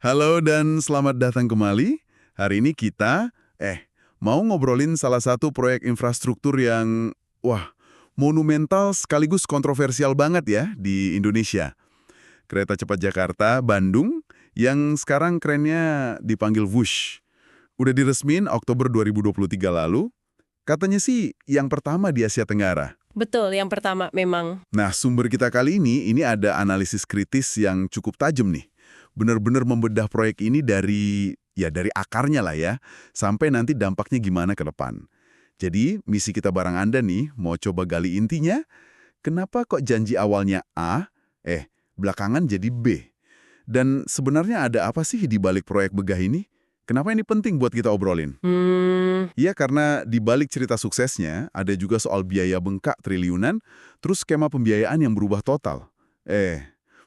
Halo dan selamat datang kembali. Hari ini kita, mau ngobrolin salah satu proyek infrastruktur yang, monumental sekaligus kontroversial banget ya di Indonesia. Kereta cepat Jakarta-Bandung yang sekarang kerennya dipanggil WUSH. Udah diresmin Oktober 2023 lalu, katanya sih yang pertama di Asia Tenggara. Betul, yang pertama memang. Nah, sumber kita kali ini ada analisis kritis yang cukup tajam nih. Benar-benar membedah proyek ini dari akarnya lah ya, sampai nanti dampaknya gimana ke depan. Jadi, misi kita bareng Anda nih, mau coba gali intinya, kenapa kok janji awalnya A, belakangan jadi B? Dan sebenarnya ada apa sih di balik proyek begah ini? Kenapa ini penting buat kita obrolin? Iya, karena di balik cerita suksesnya, ada juga soal biaya bengkak triliunan, terus skema pembiayaan yang berubah total.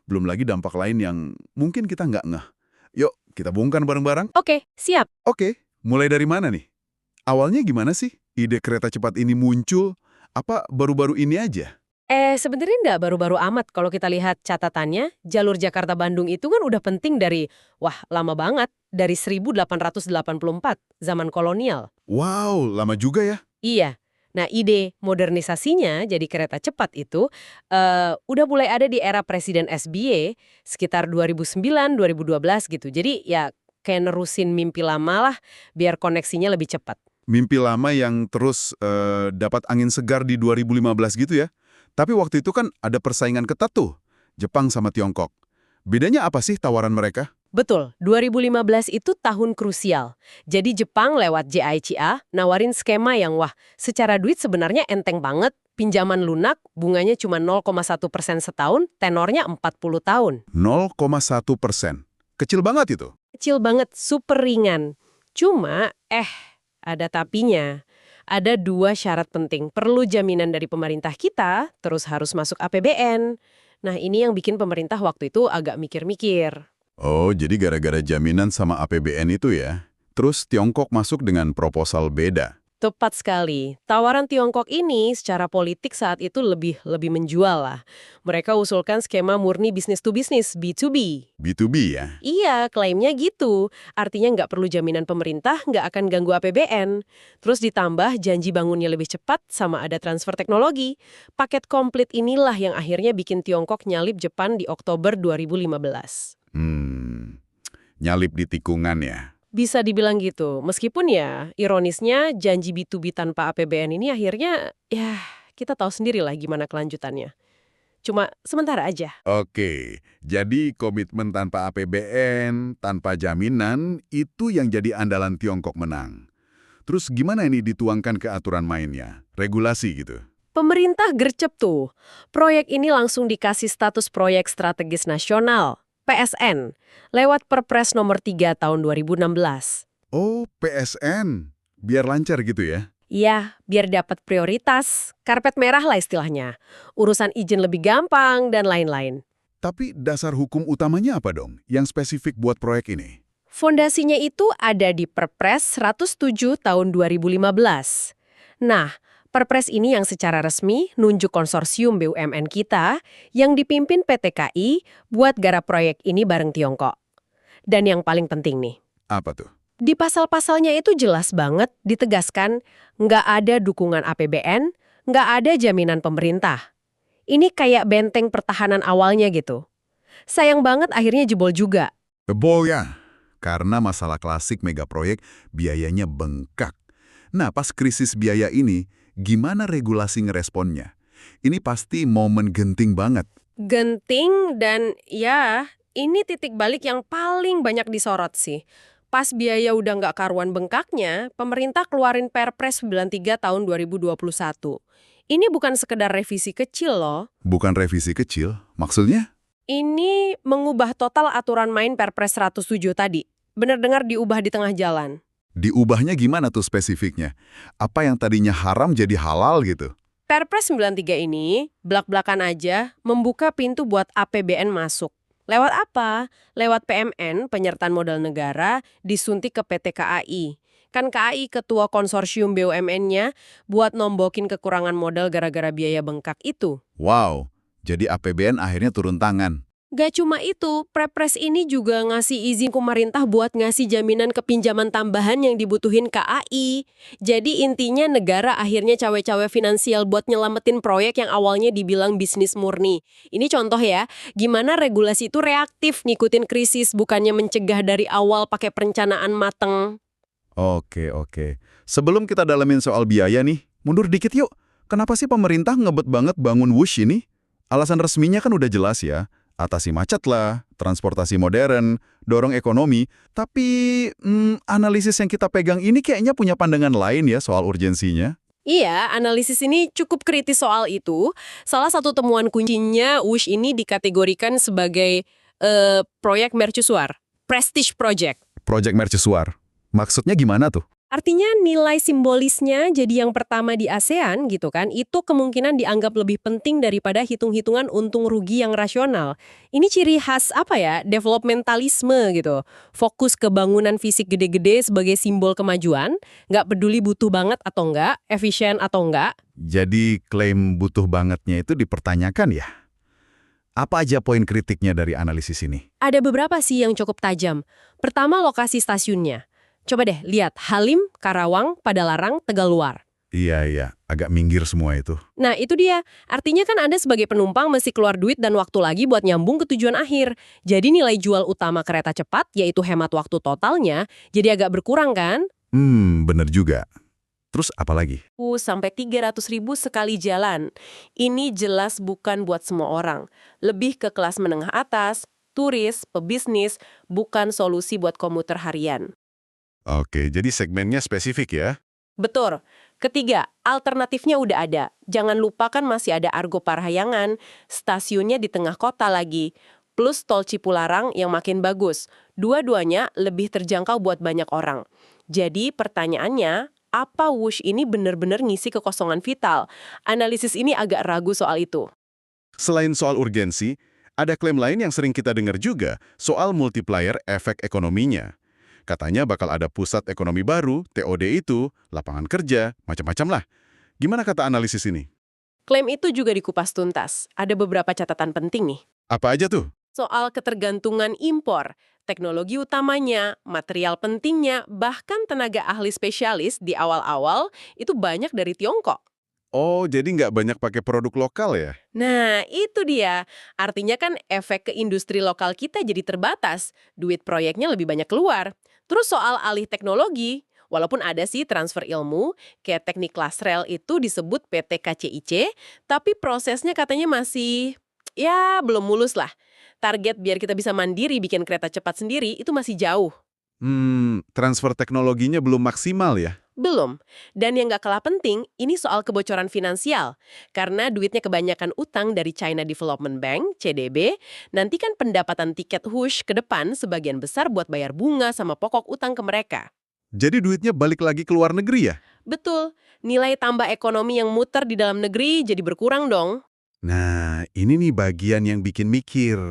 Belum lagi dampak lain yang mungkin kita nggak ngeh. Yuk, kita bongkar bareng-bareng. Oke, siap. Oke, mulai dari mana nih? Awalnya gimana sih ide kereta cepat ini muncul? Apa baru-baru ini aja? Sebenarnya nggak baru-baru amat kalau kita lihat catatannya, jalur Jakarta-Bandung itu kan udah penting lama banget, dari 1884, zaman kolonial. Wow, lama juga ya? Iya. Nah, ide modernisasinya jadi kereta cepat itu udah mulai ada di era Presiden SBY sekitar 2009-2012 gitu. Jadi ya kayak nerusin mimpi lama lah biar koneksinya lebih cepat. Mimpi lama yang terus dapat angin segar di 2015 gitu ya? Tapi waktu itu kan ada persaingan ketat tuh, Jepang sama Tiongkok. Bedanya apa sih tawaran mereka? Betul, 2015 itu tahun krusial. Jadi Jepang lewat JICA nawarin skema yang secara duit sebenarnya enteng banget. Pinjaman lunak, bunganya cuma 0,1% setahun, tenornya 40 tahun. 0,1%. Kecil banget itu. Kecil banget, super ringan. Cuma, ada tapinya. Ada dua syarat penting. Perlu jaminan dari pemerintah kita, terus harus masuk APBN. Nah, ini yang bikin pemerintah waktu itu agak mikir-mikir. Oh, jadi gara-gara jaminan sama APBN itu ya? Terus Tiongkok masuk dengan proposal beda. Tepat sekali. Tawaran Tiongkok ini secara politik saat itu lebih menjual lah. Mereka usulkan skema murni bisnis to bisnis, B2B. B2B ya? Iya, klaimnya gitu. Artinya nggak perlu jaminan pemerintah, nggak akan ganggu APBN. Terus ditambah janji bangunnya lebih cepat sama ada transfer teknologi. Paket komplit inilah yang akhirnya bikin Tiongkok nyalip Jepang di Oktober 2015. Nyalip di tikungan ya? Bisa dibilang gitu. Meskipun ya, ironisnya janji B2B tanpa APBN ini akhirnya, kita tahu sendiri lah gimana kelanjutannya. Cuma sementara aja. Oke, jadi komitmen tanpa APBN, tanpa jaminan, itu yang jadi andalan Tiongkok menang. Terus gimana ini dituangkan ke aturan mainnya? Regulasi gitu? Pemerintah gercep tuh. Proyek ini langsung dikasih status proyek strategis nasional, PSN, lewat Perpres nomor 3 tahun 2016. Oh, PSN. Biar lancar gitu ya? Iya, biar dapat prioritas, karpet merah lah istilahnya. Urusan izin lebih gampang, dan lain-lain. Tapi dasar hukum utamanya apa dong yang spesifik buat proyek ini? Fondasinya itu ada di Perpres 107 tahun 2015. Nah, Perpres ini yang secara resmi nunjuk konsorsium BUMN kita yang dipimpin PT KAI buat garap proyek ini bareng Tiongkok. Dan yang paling penting nih, Apa tuh? di pasal-pasalnya itu jelas banget ditegaskan nggak ada dukungan APBN, nggak ada jaminan pemerintah. Ini kayak benteng pertahanan awalnya gitu. Sayang banget akhirnya jebol juga. Jebol ya, karena masalah klasik megaproyek biayanya bengkak. Nah, pas krisis biaya ini, gimana regulasi ngeresponnya? Ini pasti momen genting banget. Genting dan ini titik balik yang paling banyak disorot sih. Pas biaya udah nggak karuan bengkaknya, pemerintah keluarin Perpres 93 tahun 2021. Ini bukan sekedar revisi kecil loh. Bukan revisi kecil, maksudnya? Ini mengubah total aturan main Perpres 107 tadi. Bener-dengar diubah di tengah jalan. Diubahnya gimana tuh spesifiknya? Apa yang tadinya haram jadi halal gitu? Perpres 93 ini, blak-blakan aja, membuka pintu buat APBN masuk. Lewat apa? Lewat PMN, penyertaan modal negara, disuntik ke PT KAI. Kan KAI ketua konsorsium BUMN-nya buat nombokin kekurangan modal gara-gara biaya bengkak itu. Wow, jadi APBN akhirnya turun tangan. Gak cuma itu, Perpres ini juga ngasih izin pemerintah buat ngasih jaminan kepinjaman tambahan yang dibutuhin KAI. Jadi intinya negara akhirnya cawe-cawe finansial buat nyelamatin proyek yang awalnya dibilang bisnis murni. Ini contoh ya, gimana regulasi itu reaktif ngikutin krisis bukannya mencegah dari awal pakai perencanaan mateng. Oke, oke. Sebelum kita dalamin soal biaya nih, mundur dikit yuk. Kenapa sih pemerintah ngebet banget bangun Wush ini? Alasan resminya kan udah jelas ya. Atasi macet lah, transportasi modern, dorong ekonomi. Tapi analisis yang kita pegang ini kayaknya punya pandangan lain ya soal urgensinya. Iya, analisis ini cukup kritis soal itu. Salah satu temuan kuncinya, Wush ini dikategorikan sebagai proyek mercusuar, prestige project. Project Mercusuar. Maksudnya gimana tuh? Artinya nilai simbolisnya jadi yang pertama di ASEAN gitu kan, itu kemungkinan dianggap lebih penting daripada hitung-hitungan untung rugi yang rasional. Ini ciri khas apa ya, developmentalisme gitu. Fokus ke bangunan fisik gede-gede sebagai simbol kemajuan, nggak peduli butuh banget atau nggak, efisien atau nggak. Jadi klaim butuh bangetnya itu dipertanyakan ya? Apa aja poin kritiknya dari analisis ini? Ada beberapa sih yang cukup tajam. Pertama, lokasi stasiunnya. Coba deh lihat Halim, Karawang, Padalarang, Tegaluar. Iya, iya. Agak minggir semua itu. Nah, itu dia. Artinya kan Anda sebagai penumpang mesti keluar duit dan waktu lagi buat nyambung ke tujuan akhir. Jadi nilai jual utama kereta cepat, yaitu hemat waktu totalnya, jadi agak berkurang kan? Bener juga. Terus apa lagi? Sampai 300.000 sekali jalan. Ini jelas bukan buat semua orang. Lebih ke kelas menengah atas, turis, pebisnis, bukan solusi buat komuter harian. Oke, jadi segmennya spesifik ya? Betul. Ketiga, alternatifnya udah ada. Jangan lupa kan masih ada Argo Parahyangan, stasiunnya di tengah kota lagi. Plus tol Cipularang yang makin bagus. Dua-duanya lebih terjangkau buat banyak orang. Jadi pertanyaannya, apa Wush ini benar-benar ngisi kekosongan vital? Analisis ini agak ragu soal itu. Selain soal urgensi, ada klaim lain yang sering kita dengar juga soal multiplier efek ekonominya. Katanya bakal ada pusat ekonomi baru, TOD itu, lapangan kerja, macam-macam lah. Gimana kata analisis ini? Klaim itu juga dikupas tuntas. Ada beberapa catatan penting nih. Apa aja tuh? Soal ketergantungan impor, teknologi utamanya, material pentingnya, bahkan tenaga ahli spesialis di awal-awal itu banyak dari Tiongkok. Oh, jadi nggak banyak pakai produk lokal ya? Nah, itu dia. Artinya kan efek ke industri lokal kita jadi terbatas. Duit proyeknya lebih banyak keluar. Terus soal alih teknologi, walaupun ada sih transfer ilmu, kayak teknik Lasrel itu disebut PT KCIC, tapi prosesnya katanya masih, ya belum mulus lah. Target biar kita bisa mandiri bikin kereta cepat sendiri itu masih jauh. Transfer teknologinya belum maksimal ya? Belum. Dan yang nggak kalah penting, ini soal kebocoran finansial. Karena duitnya kebanyakan utang dari China Development Bank, CDB, nanti kan pendapatan tiket Wush ke depan sebagian besar buat bayar bunga sama pokok utang ke mereka. Jadi duitnya balik lagi ke luar negeri ya? Betul. Nilai tambah ekonomi yang muter di dalam negeri jadi berkurang dong. Nah, ini nih bagian yang bikin mikir.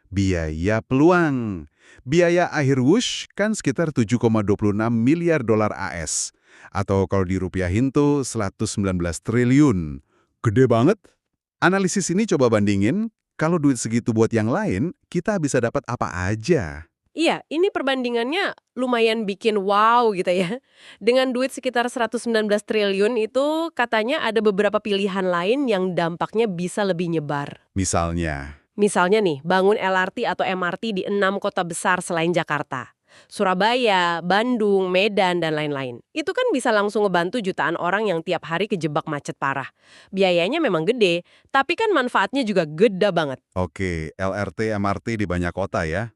Biaya peluang. Biaya akhir Wush kan sekitar 7,26 miliar dolar AS. Atau kalau dirupiahin tuh 119 triliun. Gede banget. Analisis ini coba bandingin, kalau duit segitu buat yang lain, kita bisa dapat apa aja. Iya, ini perbandingannya lumayan bikin wow gitu ya. Dengan duit sekitar 119 triliun itu katanya ada beberapa pilihan lain yang dampaknya bisa lebih nyebar. Misalnya, Misalnya nih, bangun LRT atau MRT di 6 kota besar selain Jakarta. Surabaya, Bandung, Medan, dan lain-lain. Itu kan bisa langsung ngebantu jutaan orang yang tiap hari kejebak macet parah. Biayanya memang gede, tapi kan manfaatnya juga gede banget. oke, LRT, MRT di banyak kota ya.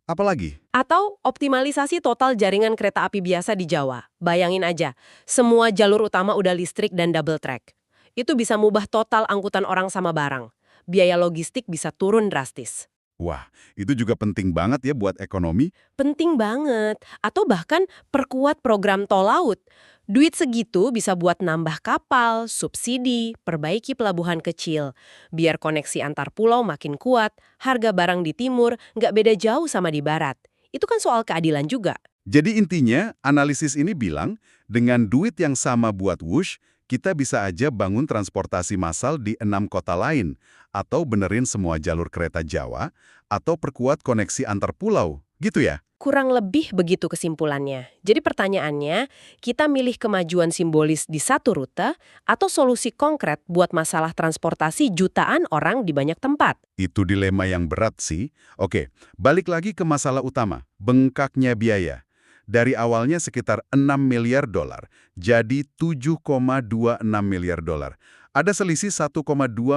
Apalagi? Atau optimalisasi total jaringan kereta api biasa di Jawa. Bayangin aja, semua jalur utama udah listrik dan double track. Itu bisa mubah total angkutan orang sama barang. Biaya logistik bisa turun drastis. Wah, itu juga penting banget ya buat ekonomi. Penting banget. Atau bahkan perkuat program tol laut. Duit segitu bisa buat nambah kapal, subsidi, perbaiki pelabuhan kecil. Biar koneksi antar pulau makin kuat, harga barang di timur nggak beda jauh sama di barat. Itu kan soal keadilan juga. Jadi intinya, analisis ini bilang, dengan duit yang sama buat Wush, kita bisa aja bangun transportasi massal di 6 kota lain, atau benerin semua jalur kereta Jawa, atau perkuat koneksi antar pulau, gitu ya? Kurang lebih begitu kesimpulannya. Jadi pertanyaannya, kita milih kemajuan simbolis di satu rute atau solusi konkret buat masalah transportasi jutaan orang di banyak tempat? Itu dilema yang berat sih. Oke, balik lagi ke masalah utama, bengkaknya biaya. Dari awalnya sekitar 6 miliar dolar, jadi 7,26 miliar dolar. Ada selisih 1,2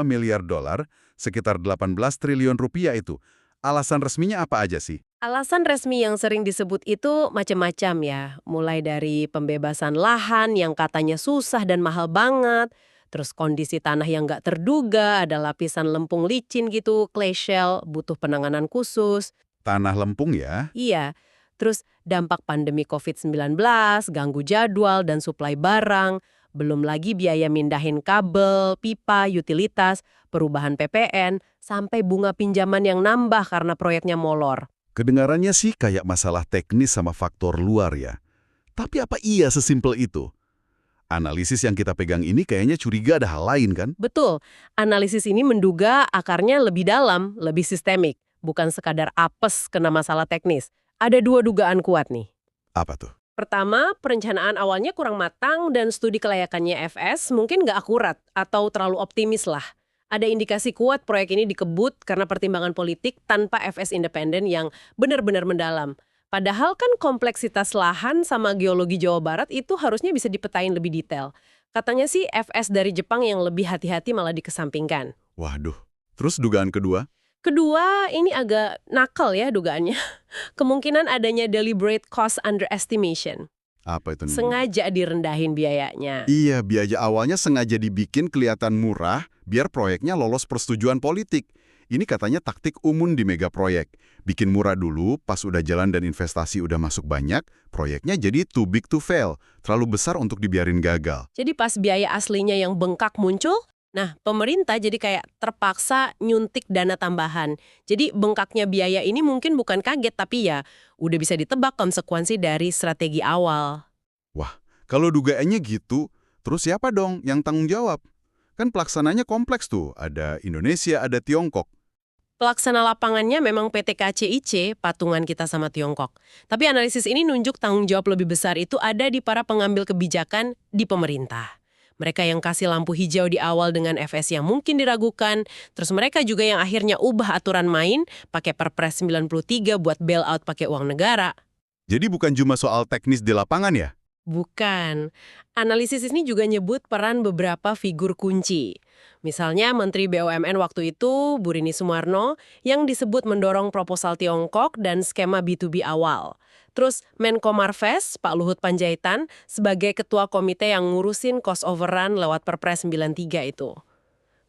miliar dolar, sekitar 18 triliun rupiah itu. Alasan resminya apa aja sih? Alasan resmi yang sering disebut itu macam-macam ya, mulai dari pembebasan lahan yang katanya susah dan mahal banget, terus kondisi tanah yang nggak terduga, ada lapisan lempung licin gitu, clay shell, butuh penanganan khusus. Tanah lempung ya? Iya, terus dampak pandemi COVID-19, ganggu jadwal dan suplai barang, belum lagi biaya mindahin kabel, pipa, utilitas, perubahan PPN, sampai bunga pinjaman yang nambah karena proyeknya molor. Kedengarannya sih kayak masalah teknis sama faktor luar ya. Tapi apa iya sesimpel itu? Analisis yang kita pegang ini kayaknya curiga ada hal lain kan? Betul, analisis ini menduga akarnya lebih dalam, lebih sistemik, bukan sekadar apes kena masalah teknis. Ada dua dugaan kuat nih. Apa tuh? Pertama, perencanaan awalnya kurang matang dan studi kelayakannya FS mungkin nggak akurat atau terlalu optimis lah. Ada indikasi kuat proyek ini dikebut karena pertimbangan politik tanpa FS independen yang benar-benar mendalam. Padahal kan kompleksitas lahan sama geologi Jawa Barat itu harusnya bisa dipetain lebih detail. Katanya sih FS dari Jepang yang lebih hati-hati malah dikesampingkan. Waduh. Terus dugaan kedua? Kedua, ini agak nakal ya dugaannya. Kemungkinan adanya deliberate cost underestimation. Apa itu? Sengaja direndahin biayanya. Iya, biaya awalnya sengaja dibikin kelihatan murah biar proyeknya lolos persetujuan politik. Ini katanya taktik umum di mega proyek. Bikin murah dulu, pas udah jalan dan investasi udah masuk banyak, proyeknya jadi too big to fail. Terlalu besar untuk dibiarin gagal. Jadi pas biaya aslinya yang bengkak muncul, nah pemerintah jadi kayak terpaksa nyuntik dana tambahan. Jadi bengkaknya biaya ini mungkin bukan kaget, tapi ya udah bisa ditebak konsekuensi dari strategi awal. Wah, kalau dugaannya gitu, terus siapa dong yang tanggung jawab? Kan pelaksananya kompleks tuh, ada Indonesia, ada Tiongkok. Pelaksana lapangannya memang PT KCIC, patungan kita sama Tiongkok. Tapi analisis ini nunjuk tanggung jawab lebih besar itu ada di para pengambil kebijakan di pemerintah. Mereka yang kasih lampu hijau di awal dengan FS yang mungkin diragukan, terus mereka juga yang akhirnya ubah aturan main, pakai Perpres 93 buat bailout pakai uang negara. Jadi bukan cuma soal teknis di lapangan ya? Bukan. Analisis ini juga nyebut peran beberapa figur kunci. Misalnya Menteri BUMN waktu itu, Bu Rini Sumarno, yang disebut mendorong proposal Tiongkok dan skema B2B awal. Terus Menko Marves, Pak Luhut Panjaitan, sebagai ketua komite yang ngurusin cost overrun lewat Perpres 93 itu.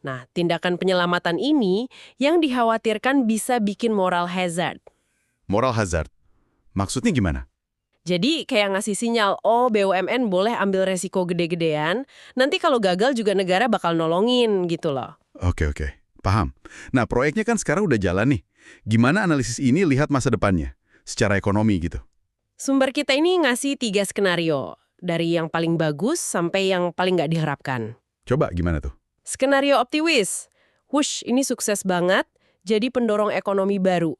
Nah, tindakan penyelamatan ini yang dikhawatirkan bisa bikin moral hazard. Moral hazard. Maksudnya gimana? Jadi kayak ngasih sinyal, oh BUMN boleh ambil resiko gede-gedean, nanti kalau gagal juga negara bakal nolongin gitu loh. Oke, paham. Nah, proyeknya kan sekarang udah jalan nih. Gimana analisis ini lihat masa depannya? Secara ekonomi gitu. Sumber kita ini ngasih 3 skenario, dari yang paling bagus sampai yang paling nggak diharapkan. Coba gimana tuh? Skenario optimis, wush ini sukses banget, jadi pendorong ekonomi baru.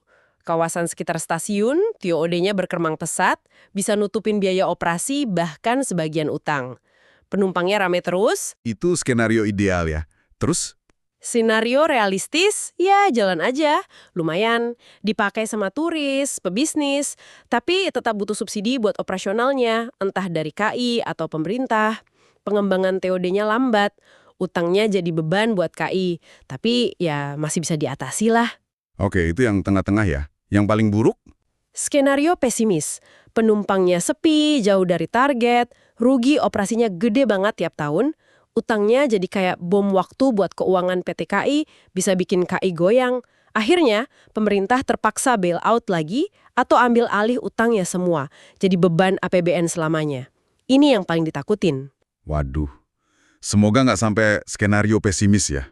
Kawasan sekitar stasiun, TOD-nya berkembang pesat, bisa nutupin biaya operasi bahkan sebagian utang. Penumpangnya rame terus. Itu skenario ideal ya. Terus? Skenario realistis, ya jalan aja. Lumayan, dipakai sama turis, pebisnis, tapi tetap butuh subsidi buat operasionalnya, entah dari KI atau pemerintah. Pengembangan TOD-nya lambat, utangnya jadi beban buat KI, tapi ya masih bisa diatasi lah. Oke, itu yang tengah-tengah ya. Yang paling buruk? Skenario pesimis, penumpangnya sepi, jauh dari target, rugi operasinya gede banget tiap tahun, utangnya jadi kayak bom waktu buat keuangan PT KI, bisa bikin KI goyang. Akhirnya, pemerintah terpaksa bail out lagi atau ambil alih utangnya semua, jadi beban APBN selamanya. Ini yang paling ditakutin. Waduh, semoga nggak sampai skenario pesimis ya.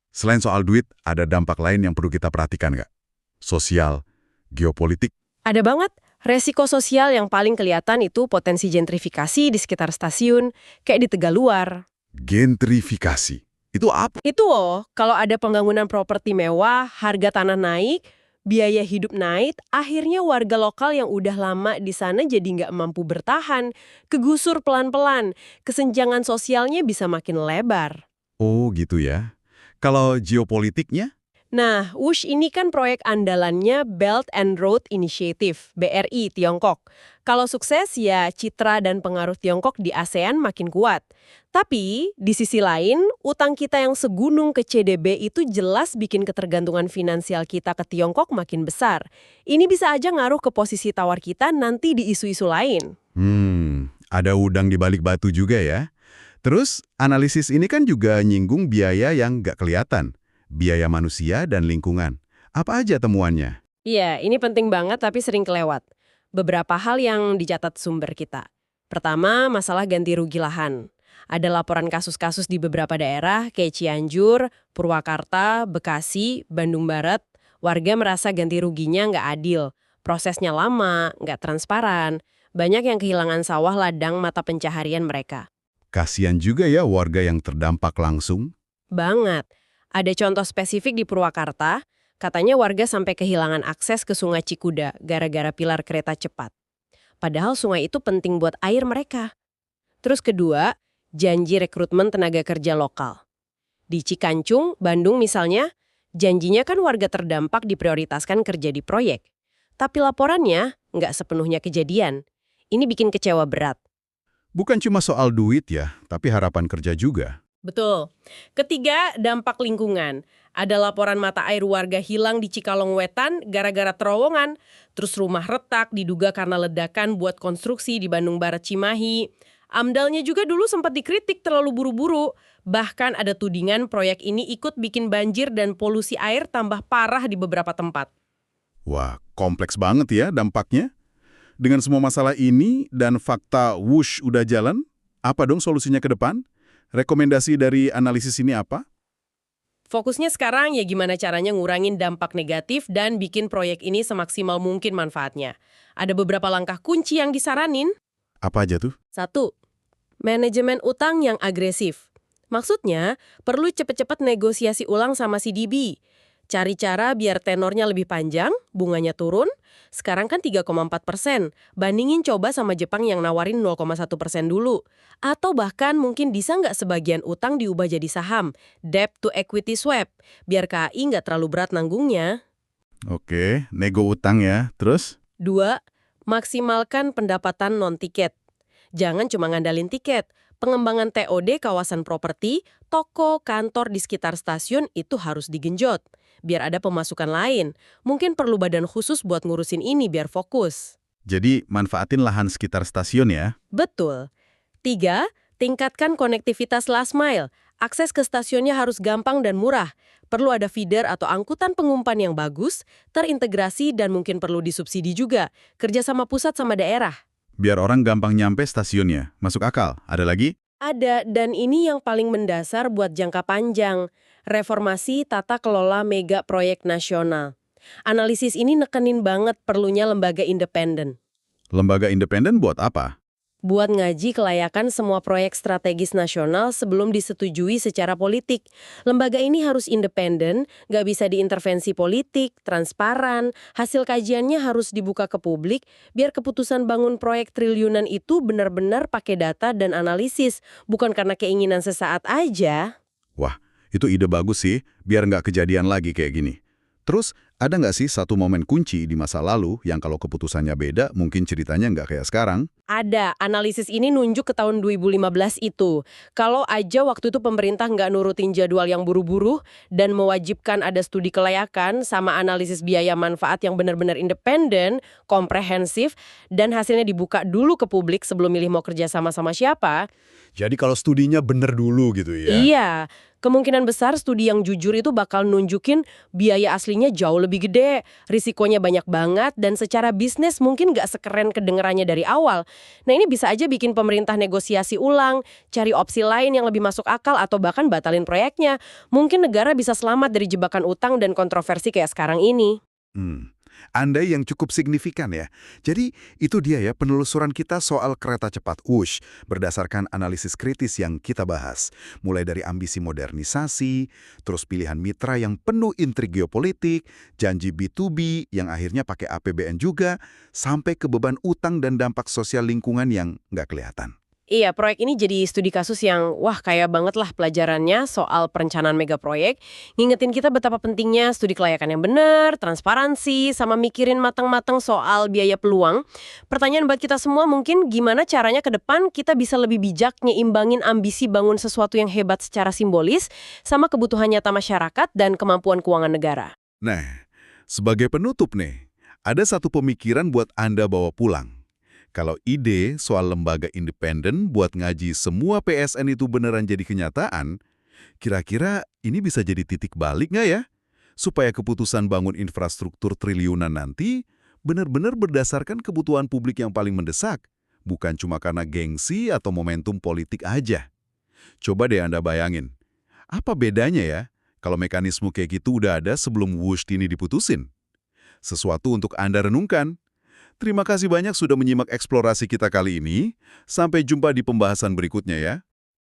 Selain soal duit, ada dampak lain yang perlu kita perhatikan nggak? Sosial, geopolitik. Ada banget. Resiko sosial yang paling kelihatan itu potensi gentrifikasi di sekitar stasiun, kayak di Tegaluar. Gentrifikasi. Itu apa? Itu loh, kalau ada pembangunan properti mewah, harga tanah naik, biaya hidup naik, akhirnya warga lokal yang udah lama di sana jadi nggak mampu bertahan, kegusur pelan-pelan, kesenjangan sosialnya bisa makin lebar. Oh gitu ya. Kalau geopolitiknya? Nah, WUSH ini kan proyek andalannya Belt and Road Initiative, BRI, Tiongkok. Kalau sukses ya citra dan pengaruh Tiongkok di ASEAN makin kuat. Tapi, di sisi lain, utang kita yang segunung ke CDB itu jelas bikin ketergantungan finansial kita ke Tiongkok makin besar. Ini bisa aja ngaruh ke posisi tawar kita nanti di isu-isu lain. Ada udang di balik batu juga ya. Terus, analisis ini kan juga nyinggung biaya yang nggak kelihatan. Biaya manusia dan lingkungan. Apa aja temuannya? Iya, ini penting banget tapi sering kelewat. Beberapa hal yang dicatat sumber kita. Pertama, masalah ganti rugi lahan. Ada laporan kasus-kasus di beberapa daerah kayak Cianjur, Purwakarta, Bekasi, Bandung Barat. Warga merasa ganti ruginya nggak adil. Prosesnya lama, nggak transparan. Banyak yang kehilangan sawah ladang mata pencaharian mereka. Kasian juga ya warga yang terdampak langsung. Banget. Ada contoh spesifik di Purwakarta, katanya warga sampai kehilangan akses ke Sungai Cikuda gara-gara pilar kereta cepat. Padahal sungai itu penting buat air mereka. Terus kedua, janji rekrutmen tenaga kerja lokal. Di Cikancung, Bandung misalnya, janjinya kan warga terdampak diprioritaskan kerja di proyek. Tapi laporannya nggak sepenuhnya kejadian. Ini bikin kecewa berat. Bukan cuma soal duit ya, tapi harapan kerja juga. Betul. Ketiga, dampak lingkungan. Ada laporan mata air warga hilang di Cikalong Wetan gara-gara terowongan. Terus rumah retak diduga karena ledakan buat konstruksi di Bandung Barat Cimahi. AMDAL-nya juga dulu sempat dikritik terlalu buru-buru. Bahkan ada tudingan proyek ini ikut bikin banjir dan polusi air tambah parah di beberapa tempat. Wah, kompleks banget ya dampaknya. Dengan semua masalah ini dan fakta WUSH udah jalan, apa dong solusinya ke depan? Rekomendasi dari analisis ini apa? Fokusnya sekarang ya gimana caranya ngurangin dampak negatif dan bikin proyek ini semaksimal mungkin manfaatnya. Ada beberapa langkah kunci yang disaranin. Apa aja tuh? 1. Manajemen utang yang agresif. Maksudnya, perlu cepet-cepet negosiasi ulang sama CDB. Cari cara biar tenornya lebih panjang, bunganya turun. Sekarang kan 3,4%. Bandingin coba sama Jepang yang nawarin 0,1% dulu. Atau bahkan mungkin bisa nggak sebagian utang diubah jadi saham, debt to equity swap, biar KAI nggak terlalu berat nanggungnya. Oke, nego utang ya. Terus? 2. Maksimalkan pendapatan non-tiket. Jangan cuma ngandalin tiket. Pengembangan TOD kawasan properti, toko, kantor di sekitar stasiun itu harus digenjot. Biar ada pemasukan lain. Mungkin perlu badan khusus buat ngurusin ini biar fokus. Jadi, manfaatin lahan sekitar stasiun ya. Betul. 3. Tingkatkan konektivitas last mile. Akses ke stasiunnya harus gampang dan murah. Perlu ada feeder atau angkutan pengumpan yang bagus, terintegrasi dan mungkin perlu disubsidi juga. Kerjasama pusat sama daerah. Biar orang gampang nyampe stasiunnya. Masuk akal. Ada lagi? Ada, dan ini yang paling mendasar buat jangka panjang. Reformasi tata kelola mega proyek nasional. Analisis ini nekenin banget perlunya lembaga independen. Lembaga independen buat apa? Buat ngaji kelayakan semua proyek strategis nasional sebelum disetujui secara politik. Lembaga ini harus independen, nggak bisa diintervensi politik, transparan, hasil kajiannya harus dibuka ke publik, biar keputusan bangun proyek triliunan itu benar-benar pakai data dan analisis, bukan karena keinginan sesaat aja. Wah, itu ide bagus sih, biar nggak kejadian lagi kayak gini. Terus, ada nggak sih satu momen kunci di masa lalu yang kalau keputusannya beda, mungkin ceritanya nggak kayak sekarang? Ada, analisis ini nunjuk ke tahun 2015 itu. Kalau aja waktu itu pemerintah nggak nurutin jadwal yang buru-buru dan mewajibkan ada studi kelayakan sama analisis biaya manfaat yang benar-benar independen, komprehensif, dan hasilnya dibuka dulu ke publik sebelum milih mau kerja sama siapa. Jadi kalau studinya bener dulu gitu ya? Iya, kemungkinan besar studi yang jujur itu bakal nunjukin biaya aslinya jauh lebih gede, risikonya banyak banget, dan secara bisnis mungkin nggak sekeren kedengerannya dari awal. Nah ini bisa aja bikin pemerintah negosiasi ulang, cari opsi lain yang lebih masuk akal atau bahkan batalin proyeknya. Mungkin negara bisa selamat dari jebakan utang dan kontroversi kayak sekarang ini. andai yang cukup signifikan ya. Jadi itu dia ya penelusuran kita soal kereta cepat Wush berdasarkan analisis kritis yang kita bahas. Mulai dari ambisi modernisasi, terus pilihan mitra yang penuh intrik geopolitik, janji B2B yang akhirnya pakai APBN juga, sampai ke beban utang dan dampak sosial lingkungan yang nggak kelihatan. Iya, proyek ini jadi studi kasus yang, wah kaya banget lah pelajarannya soal perencanaan megaproyek. Ngingetin kita betapa pentingnya studi kelayakan yang benar, transparansi, sama mikirin matang-matang soal biaya peluang. Pertanyaan buat kita semua mungkin gimana caranya ke depan kita bisa lebih bijak nyeimbangin ambisi bangun sesuatu yang hebat secara simbolis sama kebutuhan nyata masyarakat dan kemampuan keuangan negara. Nah, sebagai penutup nih, ada satu pemikiran buat Anda bawa pulang. Kalau ide soal lembaga independen buat ngaji semua PSN itu beneran jadi kenyataan, kira-kira ini bisa jadi titik balik nggak ya? Supaya keputusan bangun infrastruktur triliunan nanti benar-benar berdasarkan kebutuhan publik yang paling mendesak, bukan cuma karena gengsi atau momentum politik aja. Coba deh Anda bayangin, apa bedanya ya kalau mekanisme kayak gitu udah ada sebelum Wush ini diputusin? Sesuatu untuk Anda renungkan. Terima kasih banyak sudah menyimak eksplorasi kita kali ini. Sampai jumpa di pembahasan berikutnya ya.